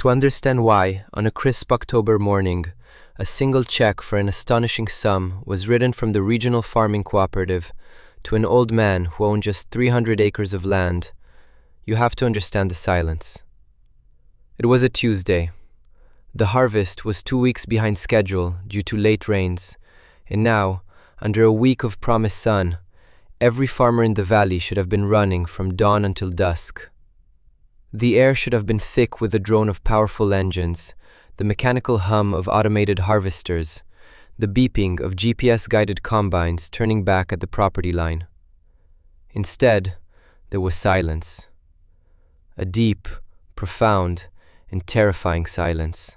to understand why, on a crisp October morning, a single check for an astonishing sum was written from the regional farming cooperative to an old man who owned just 300 acres of land, you have to understand the silence. It was a Tuesday. The harvest was 2 weeks behind schedule due to late rains, and now, under a week of promised sun, every farmer in the valley should have been running from dawn until dusk. The air should have been thick with the drone of powerful engines, the mechanical hum of automated harvesters, the beeping of GPS-guided combines turning back at the property line. Instead, there was silence. A deep, profound, and terrifying silence.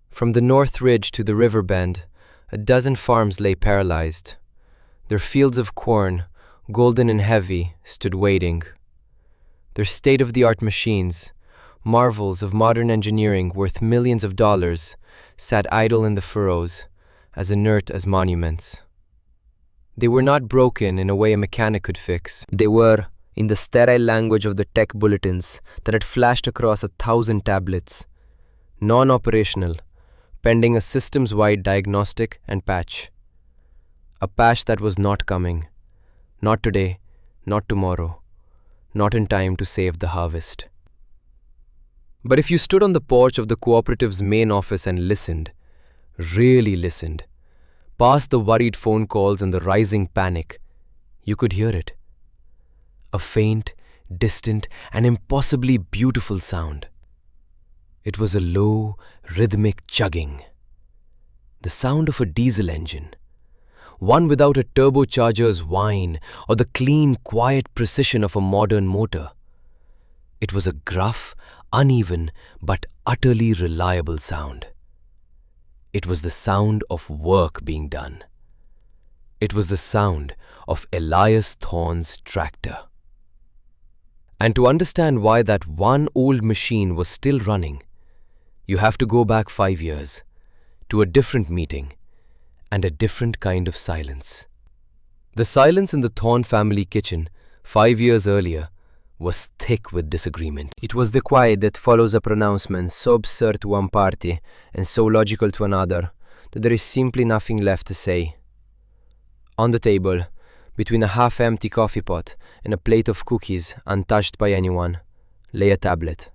From the north ridge to the river bend, a dozen farms lay paralyzed. Their fields of corn, golden and heavy, stood waiting. Their state-of-the-art machines, marvels of modern engineering worth millions of dollars, sat idle in the furrows, as inert as monuments. They were not broken in a way a mechanic could fix. They were, in the sterile language of the tech bulletins that had flashed across 1,000 tablets, non-operational, pending a systems-wide diagnostic and patch. A patch that was not coming. Not today, not tomorrow, not in time to save the harvest. But if you stood on the porch of the cooperative's main office and listened, really listened, past the worried phone calls and the rising panic, you could hear it. A faint, distant, and impossibly beautiful sound. It was a low, rhythmic chugging. The sound of a diesel engine. One without a turbocharger's whine or the clean, quiet precision of a modern motor. It was a gruff, uneven, but utterly reliable sound. It was the sound of work being done. It was the sound of Elias Thorne's tractor. And to understand why that one old machine was still running, you have to go back 5 years, to a different meeting, and a different kind of silence. The silence in the Thorne family kitchen 5 years earlier was thick with disagreement. It was the quiet that follows a pronouncement so absurd to one party and so logical to another that there is simply nothing left to say. On the table, between a half-empty coffee pot and a plate of cookies untouched by anyone, lay a tablet.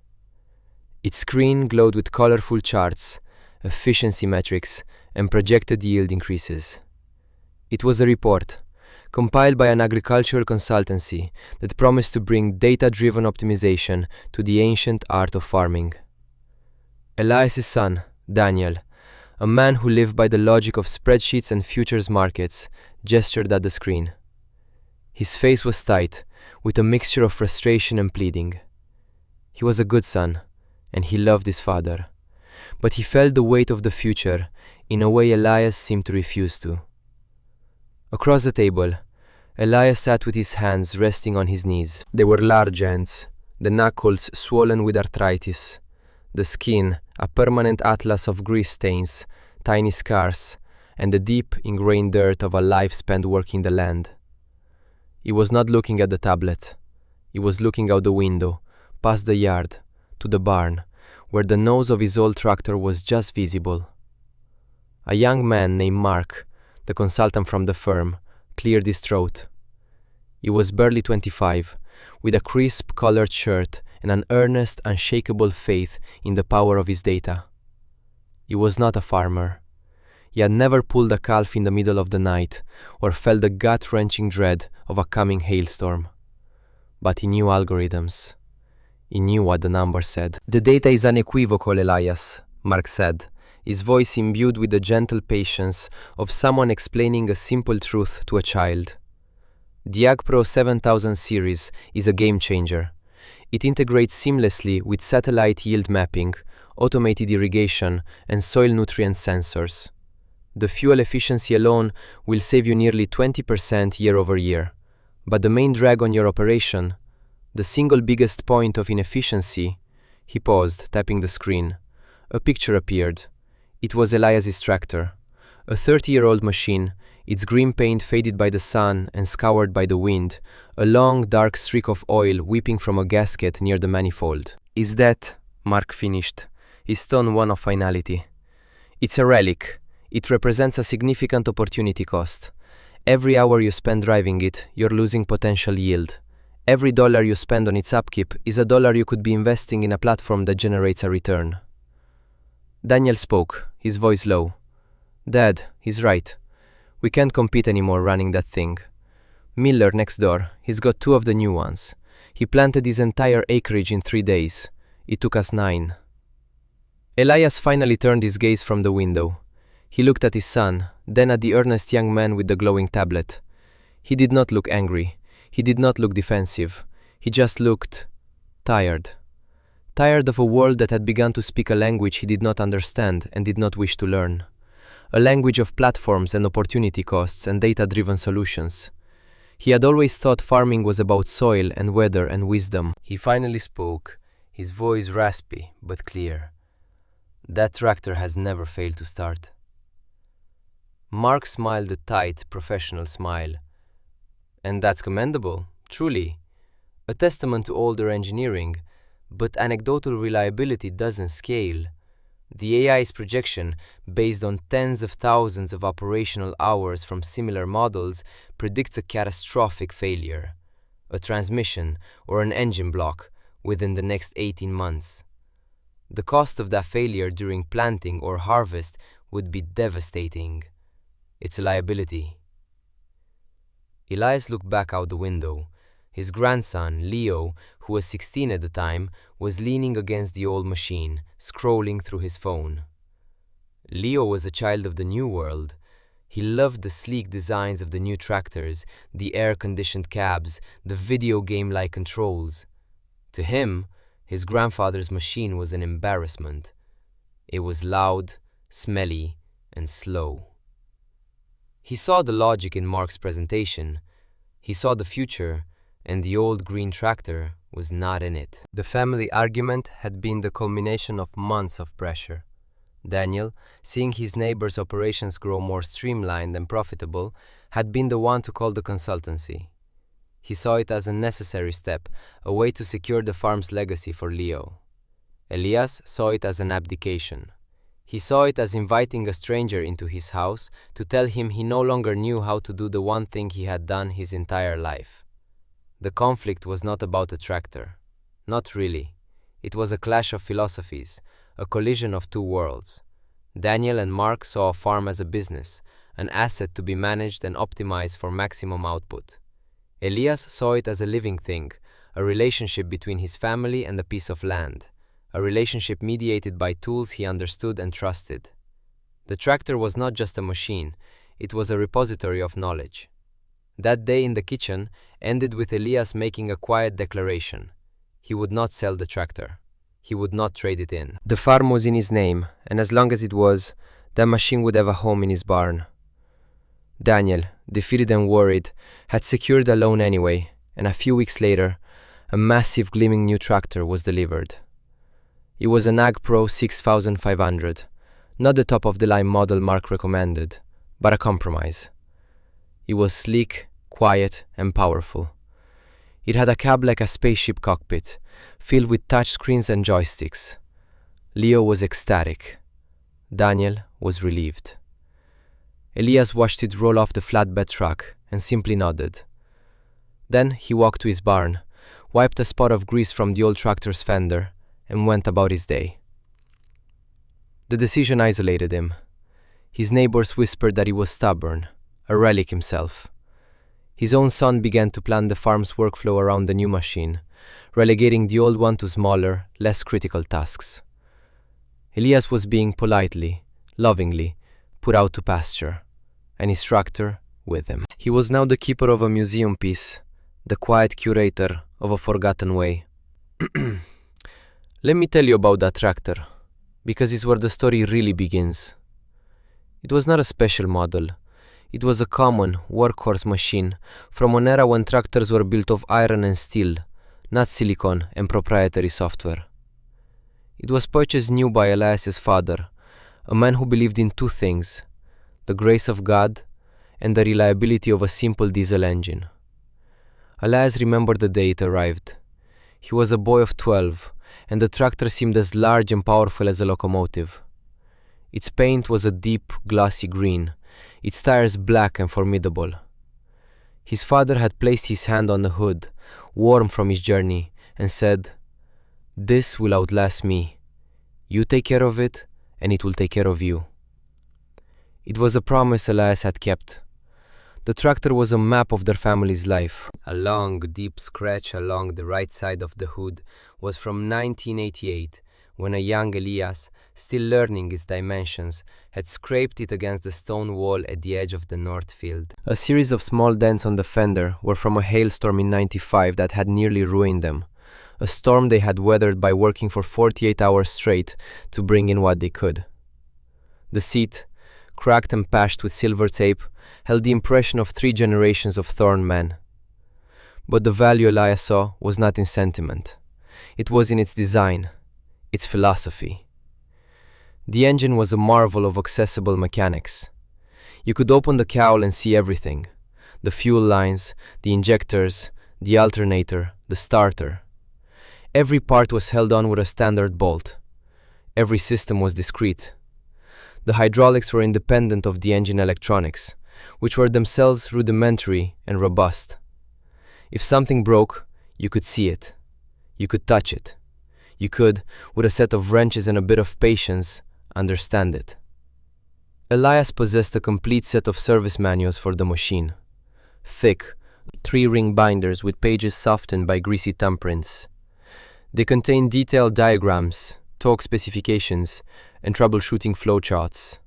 Its screen glowed with colorful charts, efficiency metrics, and projected yield increases. It was a report, compiled by an agricultural consultancy that promised to bring data-driven optimization to the ancient art of farming. Elias's son, Daniel, a man who lived by the logic of spreadsheets and futures markets, gestured at the screen. His face was tight, with a mixture of frustration and pleading. He was a good son, and he loved his father, but he felt the weight of the future in a way Elias seemed to refuse to. Across the table, Elias sat with his hands resting on his knees. They were large hands, the knuckles swollen with arthritis, the skin a permanent atlas of grease stains, tiny scars, and the deep, ingrained dirt of a life spent working the land. He was not looking at the tablet. He was looking out the window, past the yard, to the barn, where the nose of his old tractor was just visible. A young man named Mark, the consultant from the firm, cleared his throat. He was barely 25, with a crisp-colored shirt and an earnest, unshakable faith in the power of his data. He was not a farmer. He had never pulled a calf in the middle of the night or felt the gut-wrenching dread of a coming hailstorm. But he knew algorithms. He knew what the numbers said. "The data is unequivocal, Elias," Mark said, his voice imbued with the gentle patience of someone explaining a simple truth to a child. The AgPro 7000 series is a game-changer. It integrates seamlessly with satellite yield mapping, automated irrigation, and soil nutrient sensors. The fuel efficiency alone will save you nearly 20% year over year. But the main drag on your operation, the single biggest point of inefficiency, he paused, tapping the screen. A picture appeared. It was Elias's tractor, a 30-year-old machine, its green paint faded by the sun and scoured by the wind, a long, dark streak of oil weeping from a gasket near the manifold. "Is that," Mark finished, his tone one of finality. It's a relic. It represents a significant opportunity cost. Every hour you spend driving it, you're losing potential yield. Every dollar you spend on its upkeep is a dollar you could be investing in a platform that generates a return. Daniel spoke, his voice low. Dad, he's right. We can't compete anymore running that thing. Miller next door, he's got 2 of the new ones. He planted his entire acreage in 3 days. It took us 9. Elias finally turned his gaze from the window. He looked at his son, then at the earnest young man with the glowing tablet. He did not look angry. He did not look defensive. He just looked tired. Tired of a world that had begun to speak a language he did not understand and did not wish to learn. A language of platforms and opportunity costs and data-driven solutions. He had always thought farming was about soil and weather and wisdom. He finally spoke, his voice raspy but clear. That tractor has never failed to start. Mark smiled a tight, professional smile. And that's commendable, truly. A testament to older engineering, but anecdotal reliability doesn't scale. The AI's projection, based on tens of thousands of operational hours from similar models, predicts a catastrophic failure, a transmission or an engine block, within the next 18 months. The cost of that failure during planting or harvest would be devastating. It's a liability. Elias looked back out the window. His grandson, Leo, who was 16 at the time, was leaning against the old machine, scrolling through his phone. Leo was a child of the new world. He loved the sleek designs of the new tractors, the air-conditioned cabs, the video game-like controls. To him, his grandfather's machine was an embarrassment. It was loud, smelly, and slow. He saw the logic in Mark's presentation. He saw the future, and the old green tractor was not in it. The family argument had been the culmination of months of pressure. Daniel, seeing his neighbor's operations grow more streamlined and profitable, had been the one to call the consultancy. He saw it as a necessary step, a way to secure the farm's legacy for Leo. Elias saw it as an abdication. He saw it as inviting a stranger into his house to tell him he no longer knew how to do the one thing he had done his entire life. The conflict was not about a tractor. Not really. It was a clash of philosophies, a collision of 2 worlds. Daniel and Mark saw a farm as a business, an asset to be managed and optimized for maximum output. Elias saw it as a living thing, a relationship between his family and a piece of land, a relationship mediated by tools he understood and trusted. The tractor was not just a machine, it was a repository of knowledge. That day in the kitchen ended with Elias making a quiet declaration. He would not sell the tractor. He would not trade it in. The farm was in his name, and as long as it was, that machine would have a home in his barn. Daniel, defeated and worried, had secured a loan anyway, and a few weeks later, a massive gleaming new tractor was delivered. It was an Ag Pro 6500, not the top-of-the-line model Mark recommended, but a compromise. It was sleek, quiet, and powerful. It had a cab like a spaceship cockpit, filled with touchscreens and joysticks. Leo was ecstatic. Daniel was relieved. Elias watched it roll off the flatbed truck and simply nodded. Then he walked to his barn, wiped a spot of grease from the old tractor's fender, and went about his day. The decision isolated him. His neighbors whispered that he was stubborn, a relic himself. His own son began to plan the farm's workflow around the new machine, relegating the old one to smaller, less critical tasks. Elias was being politely, lovingly, put out to pasture, and his tractor with him. He was now the keeper of a museum piece, the quiet curator of a forgotten way. Let me tell you about that tractor, because it's where the story really begins. It was not a special model. It was a common, workhorse machine from an era when tractors were built of iron and steel, not silicon and proprietary software. It was purchased new by Elias's father, a man who believed in 2 things, the grace of God and the reliability of a simple diesel engine. Elias remembered the day it arrived. He was a boy of 12, and the tractor seemed as large and powerful as a locomotive. Its paint was a deep, glossy green, its tires black and formidable. His father had placed his hand on the hood, warm from his journey, and said, "This will outlast me. You take care of it, and it will take care of you." It was a promise Elias had kept. The tractor was a map of their family's life. A long, deep scratch along the right side of the hood was from 1988, when a young Elias, still learning its dimensions, had scraped it against the stone wall at the edge of the north field. A series of small dents on the fender were from a hailstorm in '95 that had nearly ruined them, a storm they had weathered by working for 48 hours straight to bring in what they could. The seat, cracked and patched with silver tape, held the impression of 3 generations of Thorn men. But the value Elias saw was not in sentiment. It was in its design, its philosophy. The engine was a marvel of accessible mechanics. You could open the cowl and see everything: the fuel lines, the injectors, the alternator, the starter. Every part was held on with a standard bolt. Every system was discrete. The hydraulics were independent of the engine electronics, which were themselves rudimentary and robust. If something broke, you could see it. You could touch it. You could, with a set of wrenches and a bit of patience, understand it. Elias possessed a complete set of service manuals for the machine. Thick, 3-ring binders with pages softened by greasy thumbprints. They contained detailed diagrams, torque specifications, and troubleshooting flowcharts.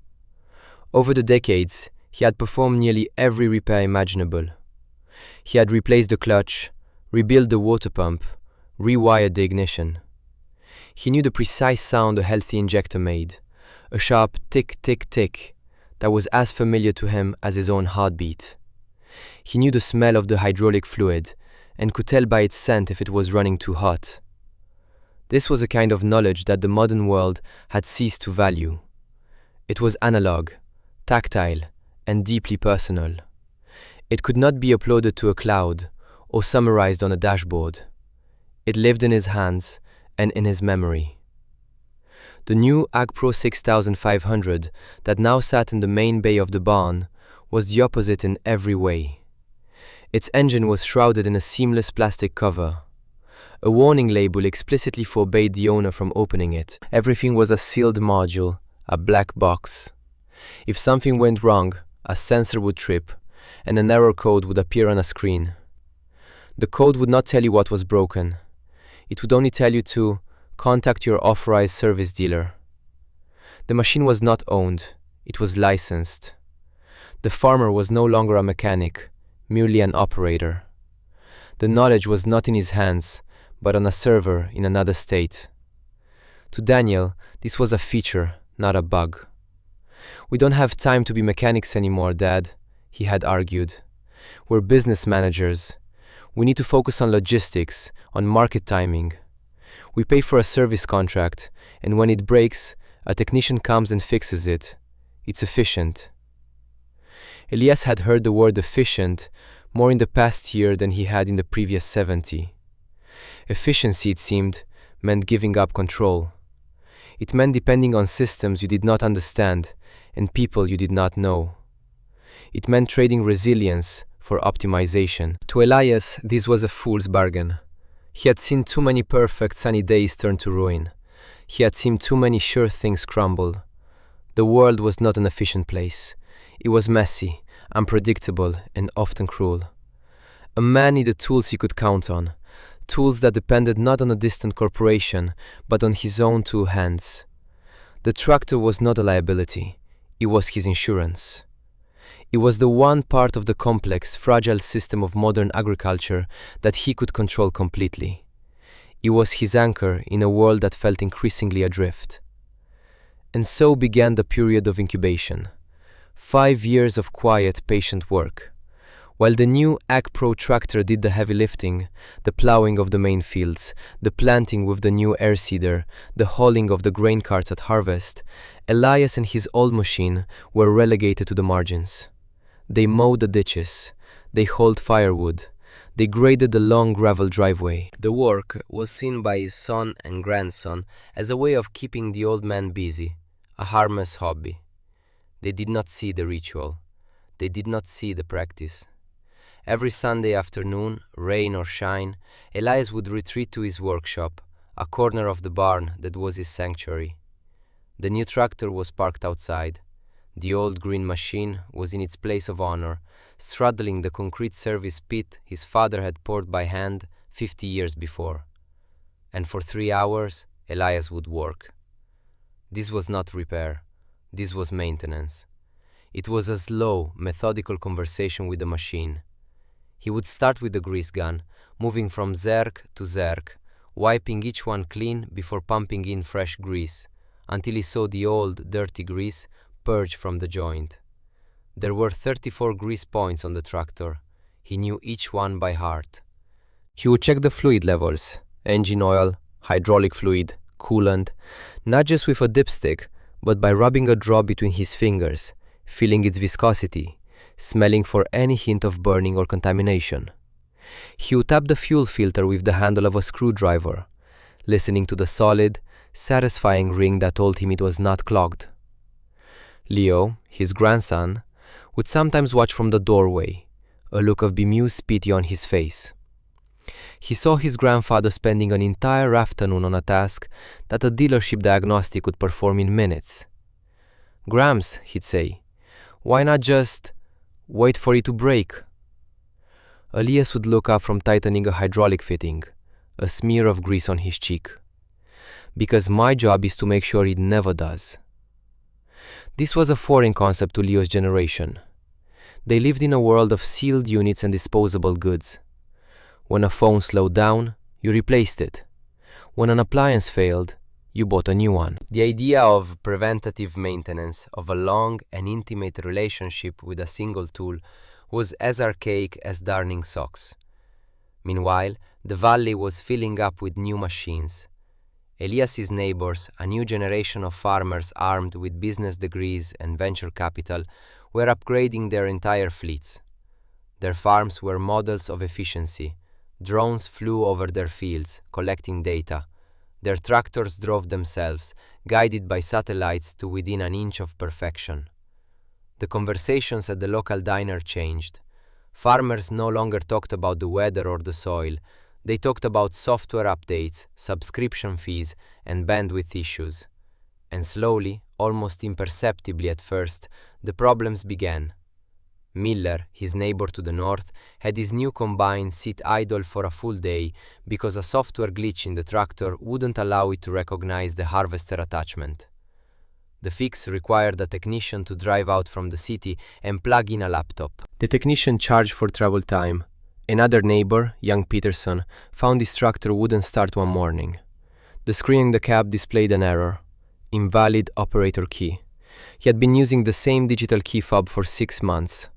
Over the decades, he had performed nearly every repair imaginable. He had replaced the clutch, rebuilt the water pump, rewired the ignition. He knew the precise sound a healthy injector made, a sharp tick, tick, tick that was as familiar to him as his own heartbeat. He knew the smell of the hydraulic fluid and could tell by its scent if it was running too hot. This was a kind of knowledge that the modern world had ceased to value. It was analog, tactile, and deeply personal. It could not be uploaded to a cloud or summarized on a dashboard. It lived in his hands and in his memory. The new AgPro 6500 that now sat in the main bay of the barn was the opposite in every way. Its engine was shrouded in a seamless plastic cover. A warning label explicitly forbade the owner from opening it. Everything was a sealed module, a black box. If something went wrong, a sensor would trip, and an error code would appear on a screen. The code would not tell you what was broken. It would only tell you to contact your authorized service dealer. The machine was not owned, it was licensed. The farmer was no longer a mechanic, merely an operator. The knowledge was not in his hands, but on a server in another state. To Daniel, this was a feature, not a bug. "We don't have time to be mechanics anymore, Dad," he had argued. "We're business managers. We need to focus on logistics, on market timing. We pay for a service contract, and when it breaks, a technician comes and fixes it. It's efficient." Elias had heard the word efficient more in the past year than he had in the previous 70. Efficiency, it seemed, meant giving up control. It meant depending on systems you did not understand and people you did not know. It meant trading resilience for optimization. To Elias, this was a fool's bargain. He had seen too many perfect sunny days turn to ruin. He had seen too many sure things crumble. The world was not an efficient place. It was messy, unpredictable, and often cruel. A man needed tools he could count on, tools that depended not on a distant corporation, but on his own 2 hands. The tractor was not a liability. It was his insurance. It was the one part of the complex, fragile system of modern agriculture that he could control completely. It was his anchor in a world that felt increasingly adrift. And so began the period of incubation. 5 years of quiet, patient work. While the new AgPro tractor did the heavy lifting, the plowing of the main fields, the planting with the new air seeder, the hauling of the grain carts at harvest, Elias and his old machine were relegated to the margins. They mowed the ditches, they hauled firewood, They graded the long gravel driveway. The work was seen by his son and grandson as a way of keeping the old man busy, a harmless hobby. They did not see the ritual. They did not see the practice. Every Sunday afternoon, rain or shine, Elias would retreat to his workshop, a corner of the barn that was his sanctuary. The new tractor was parked outside. The old green machine was in its place of honor, straddling the concrete service pit his father had poured by hand 50 years before. And for 3 hours, Elias would work. This was not repair. This was maintenance. It was a slow, methodical conversation with the machine. He would start with the grease gun, moving from zerk to zerk, wiping each one clean before pumping in fresh grease, until he saw the old, dirty grease purge from the joint. There were 34 grease points on the tractor. He knew each one by heart. He would check the fluid levels, engine oil, hydraulic fluid, coolant, not just with a dipstick, but by rubbing a drop between his fingers, feeling its viscosity, smelling for any hint of burning or contamination. He would tap the fuel filter with the handle of a screwdriver, listening to the solid, satisfying ring that told him it was not clogged. Leo, his grandson, would sometimes watch from the doorway, a look of bemused pity on his face. He saw his grandfather spending an entire afternoon on a task that a dealership diagnostic could perform in minutes. "Gramps," he'd say, "why not just wait for it to break?" Elias would look up from tightening a hydraulic fitting, a smear of grease on his cheek. "Because my job is to make sure it never does." This was a foreign concept to Leo's generation. They lived in a world of sealed units and disposable goods. When a phone slowed down, you replaced it. When an appliance failed, you bought a new one. The idea of preventative maintenance, of a long and intimate relationship with a single tool, was as archaic as darning socks. Meanwhile, the valley was filling up with new machines. Elias's neighbors, a new generation of farmers armed with business degrees and venture capital, were upgrading their entire fleets. Their farms were models of efficiency. Drones flew over their fields, collecting data. Their tractors drove themselves, guided by satellites to within an inch of perfection. The conversations at the local diner changed. Farmers no longer talked about the weather or the soil. They talked about software updates, subscription fees, and bandwidth issues. And slowly, almost imperceptibly at first, the problems began. Miller, his neighbor to the north, had his new combine sit idle for a full day because a software glitch in the tractor wouldn't allow it to recognize the harvester attachment. The fix required a technician to drive out from the city and plug in a laptop. The technician charged for travel time. Another neighbor, young Peterson, found his tractor wouldn't start one morning. The screen in the cab displayed an error. Invalid operator key. He had been using the same digital key fob for 6 months.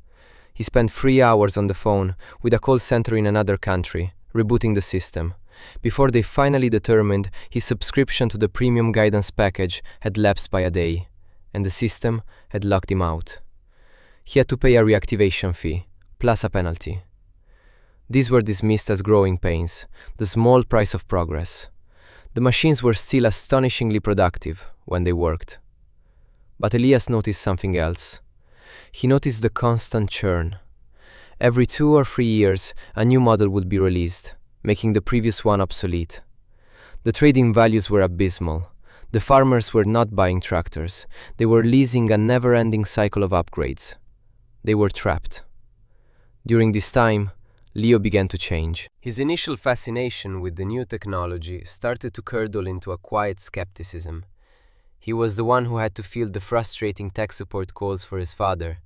He spent 3 hours on the phone with a call center in another country, rebooting the system, before they finally determined his subscription to the premium guidance package had lapsed by a day, and the system had locked him out. He had to pay a reactivation fee, plus a penalty. These were dismissed as growing pains, the small price of progress. The machines were still astonishingly productive when they worked. But Elias noticed something else. He noticed the constant churn. Every 2 or 3 years, a new model would be released, making the previous one obsolete. The trading values were abysmal. The farmers were not buying tractors. They were leasing a never-ending cycle of upgrades. They were trapped. During this time, Leo began to change. His initial fascination with the new technology started to curdle into a quiet skepticism. He was the one who had to field the frustrating tech support calls for his father.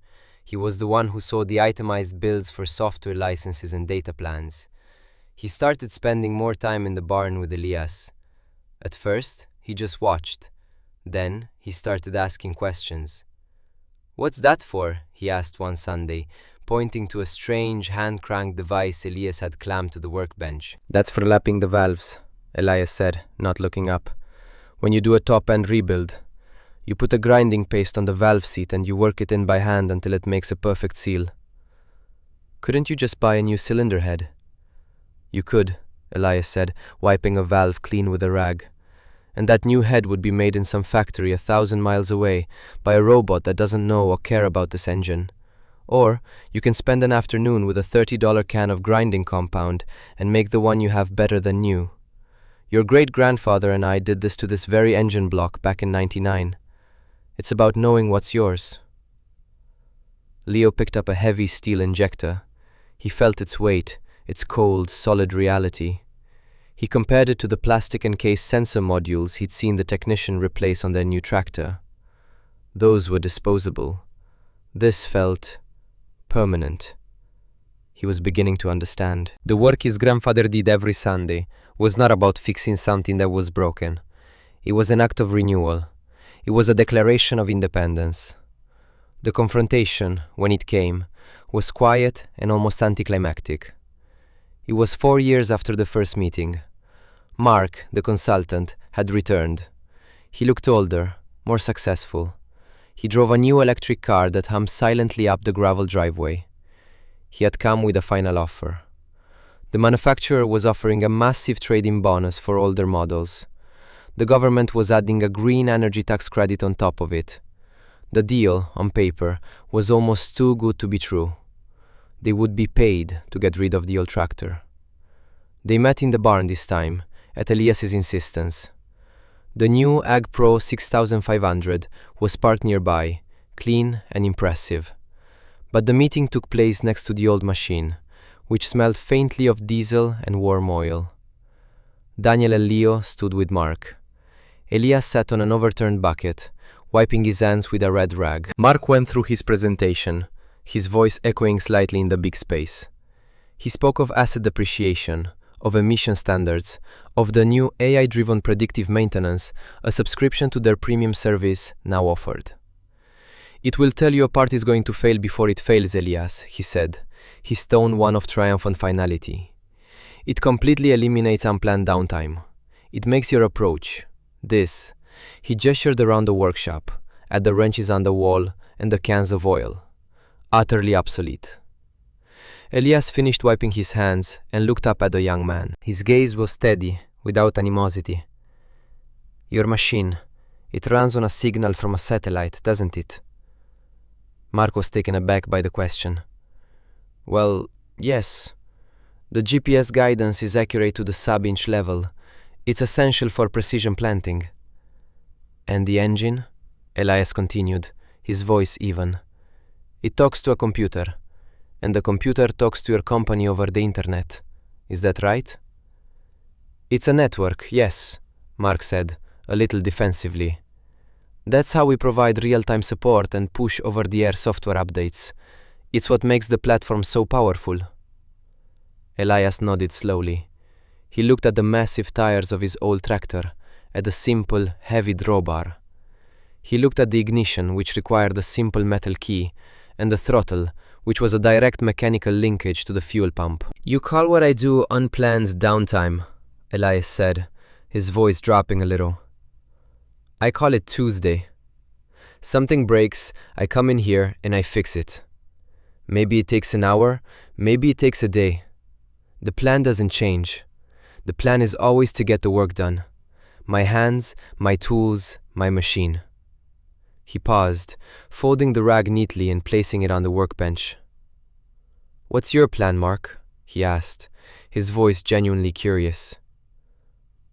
He was the one who saw the itemized bills for software licenses and data plans. He started spending more time in the barn with Elias. At first, he just watched. Then, he started asking questions. "What's that for?" he asked one Sunday, pointing to a strange hand-cranked device Elias had clamped to the workbench. "That's for lapping the valves," Elias said, not looking up. "When you do a top-end rebuild, you put a grinding paste on the valve seat and you work it in by hand until it makes a perfect seal." "Couldn't you just buy a new cylinder head?" You could, Elias said, wiping a valve clean with a rag. And that new head would be made in some factory 1,000 miles away by a robot that doesn't know or care about this engine. Or you can spend an afternoon with a $30 can of grinding compound and make the one you have better than new. Your great-grandfather and I did this to this very engine block back in '99. It's about knowing what's yours. Leo picked up a heavy steel injector. He felt its weight, its cold, solid reality. He compared it to the plastic-encased sensor modules he'd seen the technician replace on their new tractor. Those were disposable. This felt permanent. He was beginning to understand. The work his grandfather did every Sunday was not about fixing something that was broken. It was an act of renewal. It was a declaration of independence. The confrontation, when it came, was quiet and almost anticlimactic. It was 4 years after the first meeting. Mark, the consultant, had returned. He looked older, more successful. He drove a new electric car that hummed silently up the gravel driveway. He had come with a final offer. The manufacturer was offering a massive trade-in bonus for older models. The government was adding a green energy tax credit on top of it. The deal, on paper, was almost too good to be true. They would be paid to get rid of the old tractor. They met in the barn this time, at Elias's insistence. The new Ag Pro 6500 was parked nearby, clean and impressive. But the meeting took place next to the old machine, which smelled faintly of diesel and warm oil. Daniel and Leo stood with Mark. Elias sat on an overturned bucket, wiping his hands with a red rag. Mark went through his presentation, his voice echoing slightly in the big space. He spoke of asset depreciation, of emission standards, of the new AI-driven predictive maintenance, a subscription to their premium service now offered. "It will tell you a part is going to fail before it fails, Elias," he said, his tone one of triumphant finality. "It completely eliminates unplanned downtime. It makes your approach, this," he gestured around the workshop, at the wrenches on the wall and the cans of oil, "utterly obsolete." Elias finished wiping his hands and looked up at the young man. His gaze was steady, without animosity. "Your machine, it runs on a signal from a satellite, doesn't it?" Mark was taken aback by the question. "Well, yes. The GPS guidance is accurate to the sub-inch level. It's essential for precision planting." "And the engine?" Elias continued, his voice even. "It talks to a computer, and the computer talks to your company over the internet. Is that right?" "It's a network, yes," Mark said, a little defensively. "That's how we provide real-time support and push over-the-air software updates. It's what makes the platform so powerful." Elias nodded slowly. He looked at the massive tires of his old tractor, at the simple, heavy drawbar. He looked at the ignition, which required a simple metal key, and the throttle, which was a direct mechanical linkage to the fuel pump. "You call what I do unplanned downtime," Elias said, his voice dropping a little. "I call it Tuesday. Something breaks, I come in here and I fix it. Maybe it takes an hour, maybe it takes a day. The plan doesn't change. The plan is always to get the work done. My hands, my tools, my machine." He paused, folding the rag neatly and placing it on the workbench. "What's your plan, Mark?" he asked, his voice genuinely curious.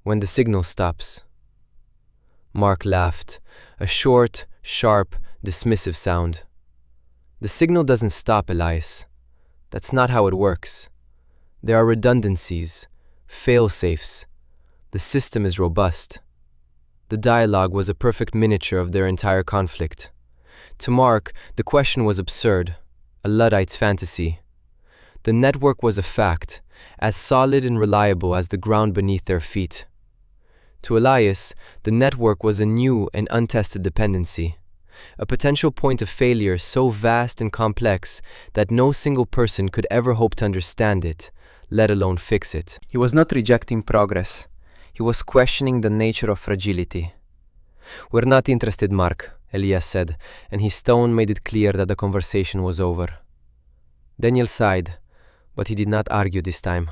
"When the signal stops." Mark laughed, a short, sharp, dismissive sound. "The signal doesn't stop, Elias. That's not how it works. There are redundancies, fail-safes. The system is robust." The dialogue was a perfect miniature of their entire conflict. To Mark, the question was absurd, a Luddite's fantasy. The network was a fact, as solid and reliable as the ground beneath their feet. To Elias, the network was a new and untested dependency, a potential point of failure so vast and complex that no single person could ever hope to understand it, let alone fix it. He was not rejecting progress. He was questioning the nature of fragility. "We're not interested, Mark," Elias said, and his tone made it clear that the conversation was over. Daniel sighed, but he did not argue this time.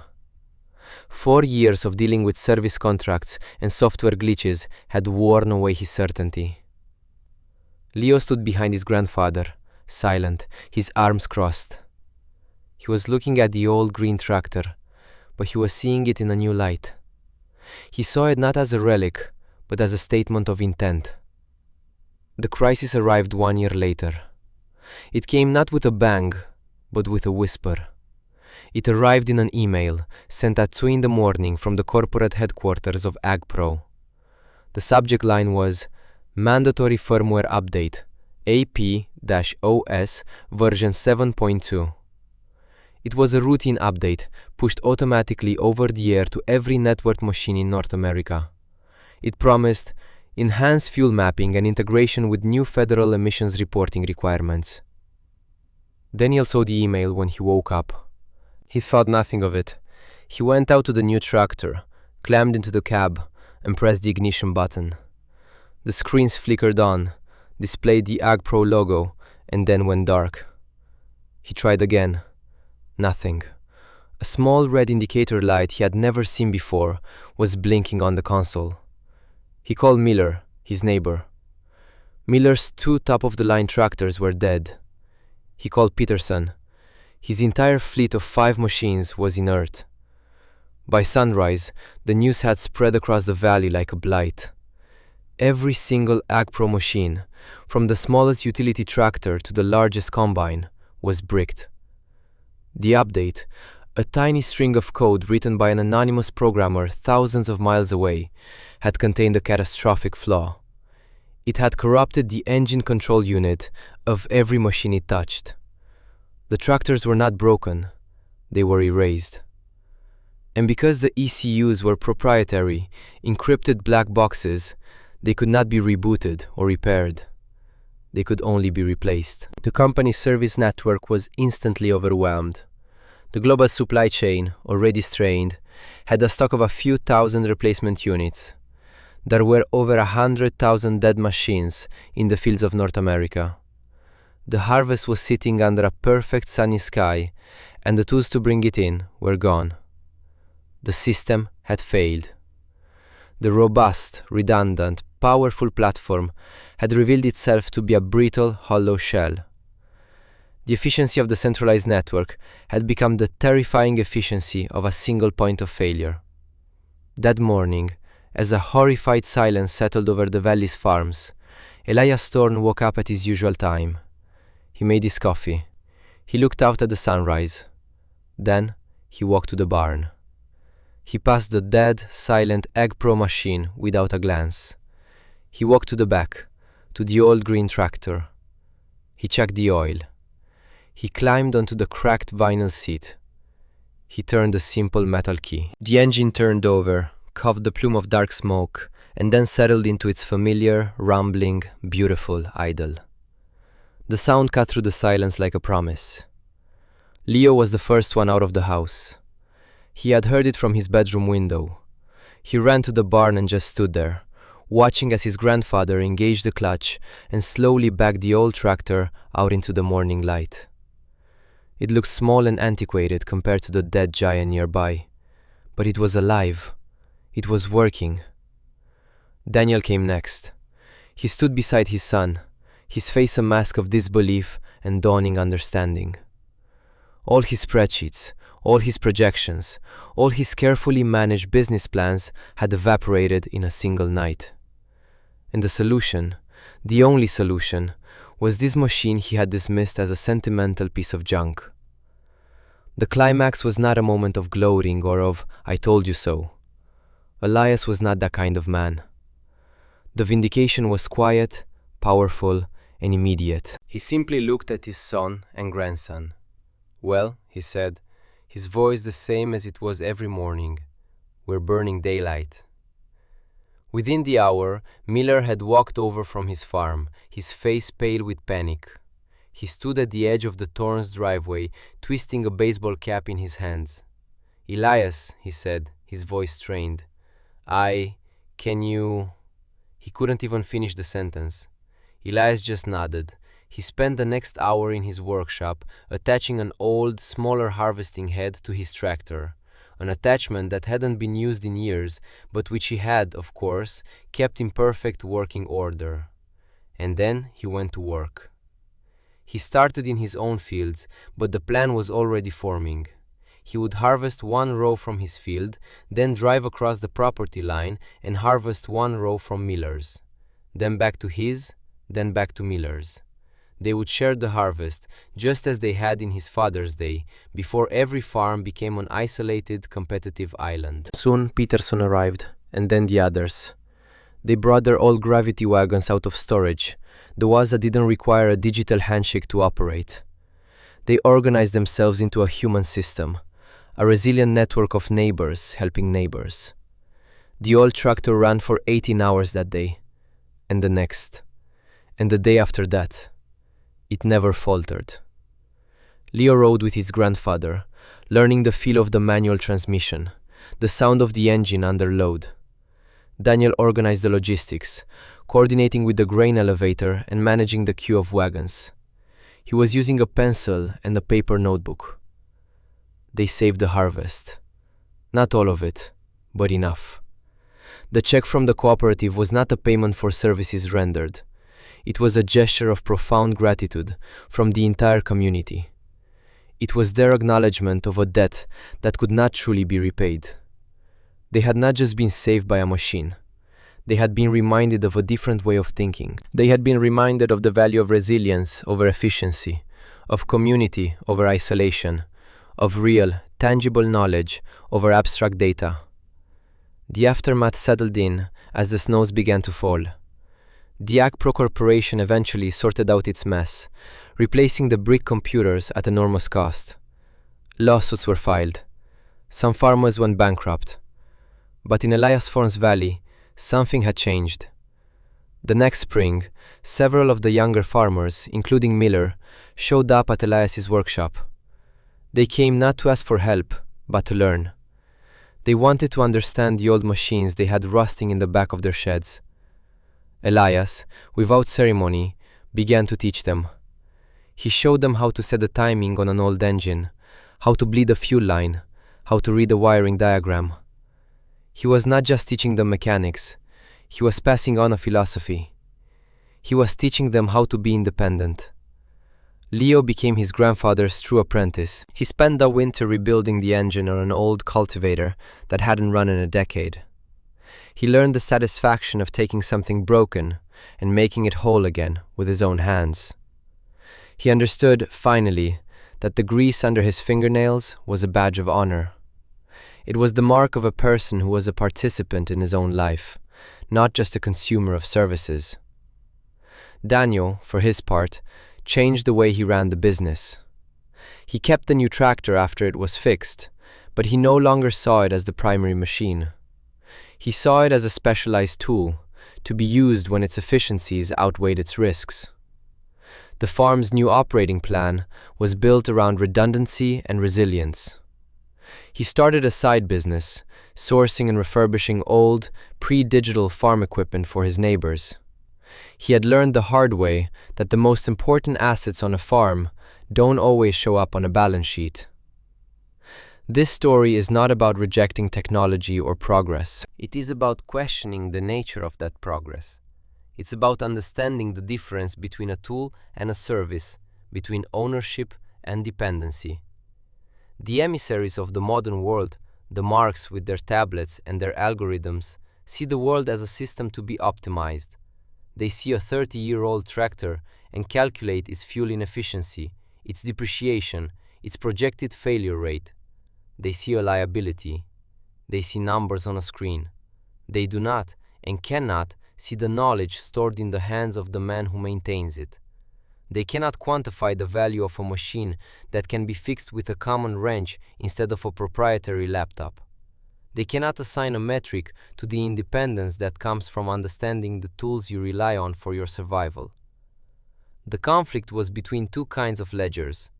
4 years of dealing with service contracts and software glitches had worn away his certainty. Leo stood behind his grandfather, silent, his arms crossed. He was looking at the old green tractor, but he was seeing it in a new light. He saw it not as a relic, but as a statement of intent. The crisis arrived 1 year later. It came not with a bang, but with a whisper. It arrived in an email sent at 2 in the morning from the corporate headquarters of AgPro. The subject line was Mandatory Firmware Update, AP-OS version 7.2. It was a routine update pushed automatically over the air to every networked machine in North America. It promised enhanced fuel mapping and integration with new federal emissions reporting requirements. Daniel saw the email when he woke up. He thought nothing of it. He went out to the new tractor, climbed into the cab, and pressed the ignition button. The screens flickered on, displayed the AgPro logo, and then went dark. He tried again. Nothing. A small red indicator light he had never seen before was blinking on the console. He called Miller, his neighbor. Miller's 2 top-of-the-line tractors were dead. He called Peterson. His entire fleet of 5 machines was inert. By sunrise, the news had spread across the valley like a blight. Every single AgPro machine, from the smallest utility tractor to the largest combine, was bricked. The update, a tiny string of code written by an anonymous programmer thousands of miles away, had contained a catastrophic flaw. It had corrupted the engine control unit of every machine it touched. The tractors were not broken, they were erased. And because the ECUs were proprietary, encrypted black boxes, they could not be rebooted or repaired. They could only be replaced. The company's service network was instantly overwhelmed. The global supply chain, already strained, had a stock of a few thousand replacement units. There were over 100,000 dead machines in the fields of North America. The harvest was sitting under a perfect sunny sky, and the tools to bring it in were gone. The system had failed. The robust, redundant, powerful platform had revealed itself to be a brittle, hollow shell. The efficiency of the centralized network had become the terrifying efficiency of a single point of failure. That morning, as a horrified silence settled over the valley's farms, Elias Thorne woke up at his usual time. He made his coffee. He looked out at the sunrise. Then he walked to the barn. He passed the dead, silent AgPro machine without a glance. He walked to the back, to the old green tractor. He checked the oil. He climbed onto the cracked vinyl seat. He turned the simple metal key. The engine turned over, coughed a plume of dark smoke, and then settled into its familiar, rumbling, beautiful idle. The sound cut through the silence like a promise. Leo was the first one out of the house. He had heard it from his bedroom window. He ran to the barn and just stood there, watching as his grandfather engaged the clutch and slowly backed the old tractor out into the morning light. It looked small and antiquated compared to the dead giant nearby, but it was alive. It was working. Daniel came next. He stood beside his son, his face a mask of disbelief and dawning understanding. All his spreadsheets, all his projections, all his carefully managed business plans had evaporated in a single night. And the solution, the only solution, was this machine he had dismissed as a sentimental piece of junk. The climax was not a moment of gloating or of, "I told you so." Elias was not that kind of man. The vindication was quiet, powerful, and immediate. He simply looked at his son and grandson. "Well," he said, his voice the same as it was every morning, "we're burning daylight." Within the hour, Miller had walked over from his farm, his face pale with panic. He stood at the edge of the Thorne's driveway, twisting a baseball cap in his hands. "Elias," he said, his voice strained. Can you—" He couldn't even finish the sentence. Elias just nodded. He spent the next hour in his workshop, attaching an old, smaller harvesting head to his tractor, an attachment that hadn't been used in years, but which he had, of course, kept in perfect working order. And then he went to work. He started in his own fields, but the plan was already forming. He would harvest one row from his field, then drive across the property line and harvest one row from Miller's. Then back to his, then back to Miller's. They would share the harvest, just as they had in his father's day, before every farm became an isolated, competitive island. Soon Peterson arrived, and then the others. They brought their old gravity wagons out of storage, the ones that didn't require a digital handshake to operate. They organized themselves into a human system, a resilient network of neighbors helping neighbors. The old tractor ran for 18 hours that day, and the next, and the day after that. It never faltered. Leo rode with his grandfather, learning the feel of the manual transmission, the sound of the engine under load. Daniel organized the logistics, coordinating with the grain elevator and managing the queue of wagons. He was using a pencil and a paper notebook. They saved the harvest. Not all of it, but enough. The check from the cooperative was not a payment for services rendered. It was a gesture of profound gratitude from the entire community. It was their acknowledgement of a debt that could not truly be repaid. They had not just been saved by a machine. They had been reminded of a different way of thinking. They had been reminded of the value of resilience over efficiency, of community over isolation, of real, tangible knowledge over abstract data. The aftermath settled in as the snows began to fall. The Agpro Corporation eventually sorted out its mess, replacing the brick computers at enormous cost. Lawsuits were filed. Some farmers went bankrupt. But in Elias Forn's valley, something had changed. The next spring, several of the younger farmers, including Miller, showed up at Elias's workshop. They came not to ask for help, but to learn. They wanted to understand the old machines they had rusting in the back of their sheds. Elias, without ceremony, began to teach them. He showed them how to set the timing on an old engine, how to bleed a fuel line, how to read a wiring diagram. He was not just teaching them mechanics, he was passing on a philosophy. He was teaching them how to be independent. Leo became his grandfather's true apprentice. He spent the winter rebuilding the engine on an old cultivator that hadn't run in a decade. He learned the satisfaction of taking something broken and making it whole again with his own hands. He understood, finally, that the grease under his fingernails was a badge of honor. It was the mark of a person who was a participant in his own life, not just a consumer of services. Daniel, for his part, changed the way he ran the business. He kept the new tractor after it was fixed, but he no longer saw it as the primary machine. He saw it as a specialized tool, to be used when its efficiencies outweighed its risks. The farm's new operating plan was built around redundancy and resilience. He started a side business, sourcing and refurbishing old, pre-digital farm equipment for his neighbors. He had learned the hard way that the most important assets on a farm don't always show up on a balance sheet. This story is not about rejecting technology or progress. It is about questioning the nature of that progress. It's about understanding the difference between a tool and a service, between ownership and dependency. The emissaries of the modern world, the Marks with their tablets and their algorithms, see the world as a system to be optimized. They see a 30-year-old tractor and calculate its fuel inefficiency, its depreciation, its projected failure rate. They see a liability. They see numbers on a screen. They do not and cannot see the knowledge stored in the hands of the man who maintains it. They cannot quantify the value of a machine that can be fixed with a common wrench instead of a proprietary laptop. They cannot assign a metric to the independence that comes from understanding the tools you rely on for your survival. The conflict was between two kinds of ledgers.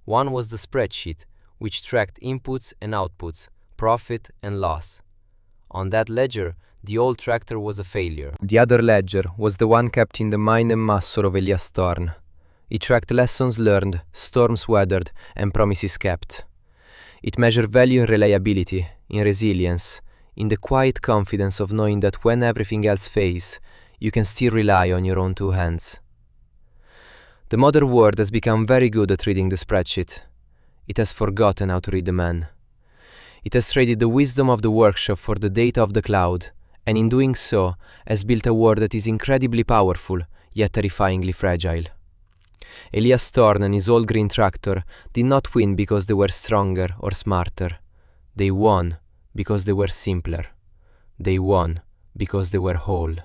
One was the spreadsheet, which tracked inputs and outputs, profit and loss. On that ledger, the old tractor was a failure. The other ledger was the one kept in the mind and muscle of Elias Thorn. It tracked lessons learned, storms weathered, and promises kept. It measures value in reliability, in resilience, in the quiet confidence of knowing that when everything else fails, you can still rely on your own two hands. The modern world has become very good at reading the spreadsheet. It has forgotten how to read the man. It has traded the wisdom of the workshop for the data of the cloud, and in doing so, has built a world that is incredibly powerful, yet terrifyingly fragile. Elias Thorne and his old green tractor did not win because they were stronger or smarter. They won because they were simpler. They won because they were whole.